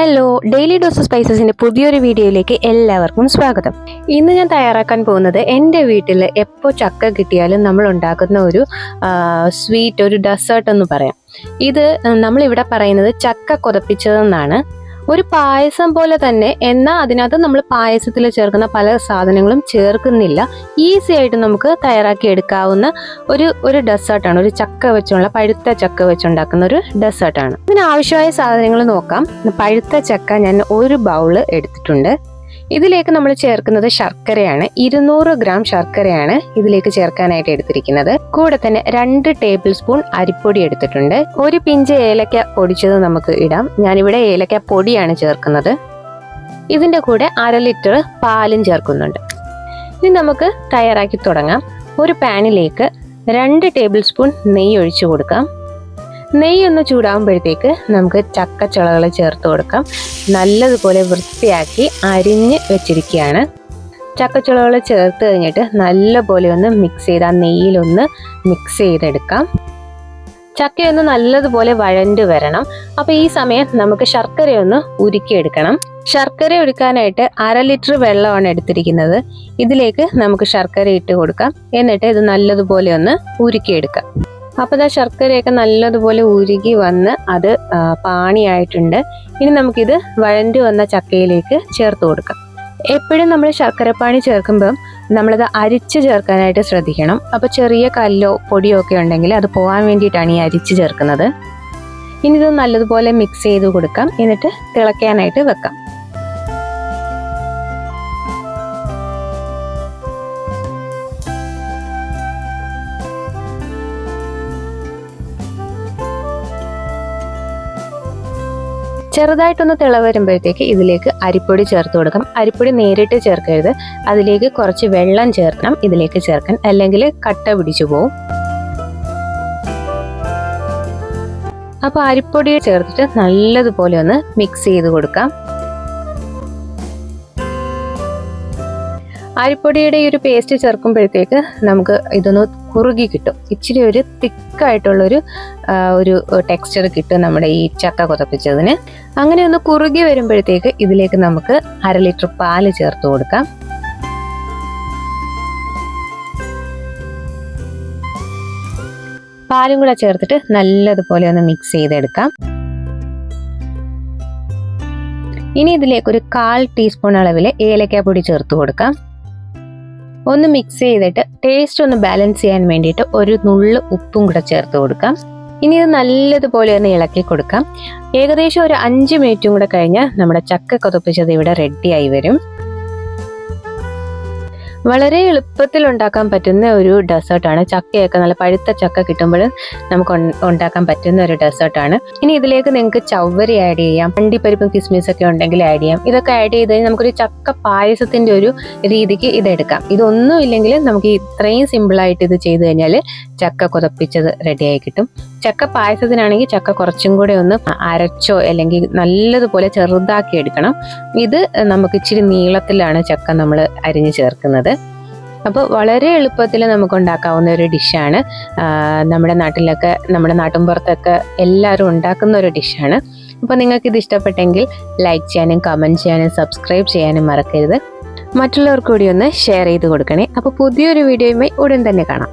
Hello, daily dose സ്പൈസസിൻ്റെ പുതിയൊരു വീഡിയോയിലേക്ക് എല്ലാവർക്കും സ്വാഗതം. ഇന്ന് ഞാൻ തയ്യാറാക്കാൻ പോകുന്നത് എൻ്റെ വീട്ടിൽ എപ്പോൾ ചക്ക കിട്ടിയാലും നമ്മൾ ഉണ്ടാക്കുന്ന ഒരു സ്വീറ്റ്, ഒരു ഡെസേർട്ട് എന്ന് പറയാം. ഇത് നമ്മളിവിടെ പറയുന്നത് ചക്ക കൊതപ്പിച്ചതെന്നാണ്. ഒരു പായസം പോലെ തന്നെ, എന്നാൽ അതിനകത്ത് നമ്മൾ പായസത്തിൽ ചേർക്കുന്ന പല സാധനങ്ങളും ചേർക്കുന്നില്ല. ഈസി ആയിട്ട് നമുക്ക് തയ്യാറാക്കി എടുക്കാവുന്ന ഒരു ഡെസേർട്ടാണ്. ഒരു ചക്ക വെച്ചുള്ള, പഴുത്ത ചക്ക വെച്ചുണ്ടാക്കുന്ന ഒരു ഡെസേർട്ടാണ്. ഇതിന് ആവശ്യമായ സാധനങ്ങൾ നോക്കാം. പഴുത്ത ചക്ക ഞാൻ ഒരു ബൗള് എടുത്തിട്ടുണ്ട്. ഇതിലേക്ക് നമ്മൾ ചേർക്കുന്നത് ശർക്കരയാണ്. 200 ഗ്രാം ശർക്കരയാണ് ഇതിലേക്ക് ചേർക്കാനായിട്ട് എടുത്തിരിക്കുന്നത്. കൂടെ തന്നെ 2 ടേബിൾ സ്പൂൺ അരിപ്പൊടി എടുത്തിട്ടുണ്ട്. ഒരു പിഞ്ച് ഏലക്ക പൊടിച്ചത് നമുക്ക് ഇടാം. ഞാനിവിടെ ഏലക്ക പൊടിയാണ് ചേർക്കുന്നത്. ഇതിന്റെ കൂടെ 1/2 ലിറ്റർ പാലും ചേർക്കുന്നുണ്ട്. ഇനി നമുക്ക് തയ്യാറാക്കി തുടങ്ങാം. ഒരു പാനിലേക്ക് 2 ടേബിൾ സ്പൂൺ നെയ്യ് ഒഴിച്ചു കൊടുക്കാം. നെയ്യ് ഒന്ന് ചൂടാകുമ്പോഴത്തേക്ക് നമുക്ക് ചക്കച്ചുളകൾ ചേർത്ത് കൊടുക്കാം. നല്ലതുപോലെ വൃത്തിയാക്കി അരിഞ്ഞ് വെച്ചിരിക്കുകയാണ്. ചക്കച്ചുളകൾ ചേർത്ത് കഴിഞ്ഞിട്ട് നല്ലപോലെ ഒന്ന് മിക്സ് ചെയ്ത് ആ നെയ്യിലൊന്ന് മിക്സ് ചെയ്തെടുക്കാം. ചക്കയൊന്ന് നല്ലതുപോലെ വഴണ്ട് വരണം. അപ്പോൾ ഈ സമയം നമുക്ക് ശർക്കരയൊന്ന് ഉരുക്കിയെടുക്കണം. ശർക്കര ഉരുക്കാനായിട്ട് 1/2 ലിറ്റർ വെള്ളമാണ് എടുത്തിരിക്കുന്നത്. ഇതിലേക്ക് നമുക്ക് ശർക്കര ഇട്ട് കൊടുക്കാം. എന്നിട്ട് ഇത് നല്ലതുപോലെ ഒന്ന് ഉരുക്കിയെടുക്കാം. അപ്പോൾ ശർക്കരയൊക്കെ നല്ലതുപോലെ ഉരുകി വന്ന് അത് പാണിയായിട്ടുണ്ട്. ഇനി നമുക്കിത് വഴണ്ട് വന്ന ചക്കയിലേക്ക് ചേർത്ത് കൊടുക്കാം. എപ്പോഴും നമ്മൾ ശർക്കരപ്പാണി ചേർക്കുമ്പം നമ്മളത് അരിച്ച് ചേർക്കാനായിട്ട് ശ്രദ്ധിക്കണം. അപ്പോൾ ചെറിയ കല്ലോ പൊടിയോ ഒക്കെ ഉണ്ടെങ്കിൽ അത് പോകാൻ വേണ്ടിയിട്ടാണ് ഈ അരിച്ച് ചേർക്കുന്നത്. ഇനി ഇത് നല്ലതുപോലെ മിക്സ് ചെയ്ത് കൊടുക്കാം. എന്നിട്ട് തിളയ്ക്കാനായിട്ട് വെക്കാം. ചെറുതായിട്ടൊന്ന് തിള വരുമ്പോഴത്തേക്ക് ഇതിലേക്ക് അരിപ്പൊടി ചേർത്ത് കൊടുക്കാം. അരിപ്പൊടി നേരിട്ട് ചേർക്കരുത്, അതിലേക്ക് കുറച്ച് വെള്ളം ചേർക്കണം ഇതിലേക്ക് ചേർക്കാൻ, അല്ലെങ്കിൽ കട്ട പിടിച്ചു പോവും. അപ്പോൾ അരിപ്പൊടി ചേർത്തിട്ട് നല്ലതുപോലെ ഒന്ന് മിക്സ് ചെയ്ത് കൊടുക്കാം. അരിപ്പൊടിയുടെ ഈ ഒരു പേസ്റ്റ് ചേർക്കുമ്പോഴത്തേക്ക് നമുക്ക് ഇതൊന്ന് കുറുകി കിട്ടും. ഇച്ചിരി ഒരു തിക്കായിട്ടുള്ളൊരു ഒരു ടെക്സ്ചർ കിട്ടും നമ്മുടെ ഈ ചക്ക കൊതപ്പിച്ചതിന്. അങ്ങനെ ഒന്ന് കുറുകി വരുമ്പോഴത്തേക്ക് ഇതിലേക്ക് നമുക്ക് 1/2 ലിറ്റർ പാല് ചേർത്ത് കൊടുക്കാം. പാലും കൂടെ ചേർത്തിട്ട് നല്ലതുപോലെ ഒന്ന് മിക്സ് ചെയ്തെടുക്കാം. ഇനി ഇതിലേക്ക് ഒരു 1/4 ടീസ്പൂൺ അളവിൽ ഏലക്കാപ്പൊടി ചേർത്ത് കൊടുക്കാം. ഒന്ന് മിക്സ് ചെയ്തിട്ട് ടേസ്റ്റ് ഒന്ന് ബാലൻസ് ചെയ്യാൻ വേണ്ടിയിട്ട് ഒരു നുള്ള് ഉപ്പും കൂടെ ചേർത്ത് കൊടുക്കാം. ഇനി ഇത് നല്ലതുപോലെ ഒന്ന് ഇളക്കി കൊടുക്കാം. ഏകദേശം ഒരു 5 മിനിറ്റും കൂടെ കഴിഞ്ഞ് നമ്മുടെ ചക്ക കൊതപ്പിച്ചത് ഇവിടെ റെഡിയായി വരും. വളരെ എളുപ്പത്തിൽ ഉണ്ടാക്കാൻ പറ്റുന്ന ഒരു ഡെസേർട്ടാണ്. ചക്കയൊക്കെ നല്ല പഴുത്ത ചക്ക കിട്ടുമ്പോൾ നമുക്ക് ഉണ്ടാക്കാൻ പറ്റുന്ന ഒരു ഡെസേർട്ടാണ്. ഇനി ഇതിലേക്ക് നിങ്ങൾക്ക് ചവ്വരി ആഡ് ചെയ്യാം, അണ്ടിപ്പരിപ്പും കിസ്മിസൊക്കെ ഉണ്ടെങ്കിൽ ആഡ് ചെയ്യാം. ഇതൊക്കെ ആഡ് ചെയ്ത് കഴിഞ്ഞാൽ നമുക്കൊരു ചക്ക പായസത്തിൻ്റെ ഒരു രീതിക്ക് ഇതെടുക്കാം. ഇതൊന്നും ഇല്ലെങ്കിൽ നമുക്ക് ഇത്രയും സിമ്പിളായിട്ട് ഇത് ചെയ്ത് കഴിഞ്ഞാൽ ചക്ക കൊതപ്പിച്ചത് റെഡിയായി കിട്ടും. ചക്ക പായസത്തിനാണെങ്കിൽ ചക്ക കുറച്ചും കൂടെ ഒന്ന് അരച്ചോ അല്ലെങ്കിൽ നല്ലതുപോലെ ചെറുതാക്കി എടുക്കണം. ഇത് നമുക്ക് ഇച്ചിരി നീളത്തിലാണ് ചക്ക നമ്മൾ അരിഞ്ഞ് ചേർക്കുന്നത്. അപ്പോൾ വളരെ എളുപ്പത്തിൽ നമുക്ക് ഉണ്ടാക്കാവുന്ന ഒരു ഡിഷാണ്. നമ്മുടെ നാട്ടിലൊക്കെ, നമ്മുടെ നാട്ടിൻപുറത്തൊക്കെ എല്ലാവരും ഉണ്ടാക്കുന്ന ഒരു ഡിഷാണ്. അപ്പോൾ നിങ്ങൾക്കിത് ഇഷ്ടപ്പെട്ടെങ്കിൽ ലൈക്ക് ചെയ്യാനും കമൻറ്റ് ചെയ്യാനും സബ്സ്ക്രൈബ് ചെയ്യാനും മറക്കരുത്. മറ്റുള്ളവർക്ക് കൂടി ഒന്ന് ഷെയർ ചെയ്ത് കൊടുക്കണേ. അപ്പോൾ പുതിയൊരു വീഡിയോയുമായി ഉടൻ തന്നെ കാണാം.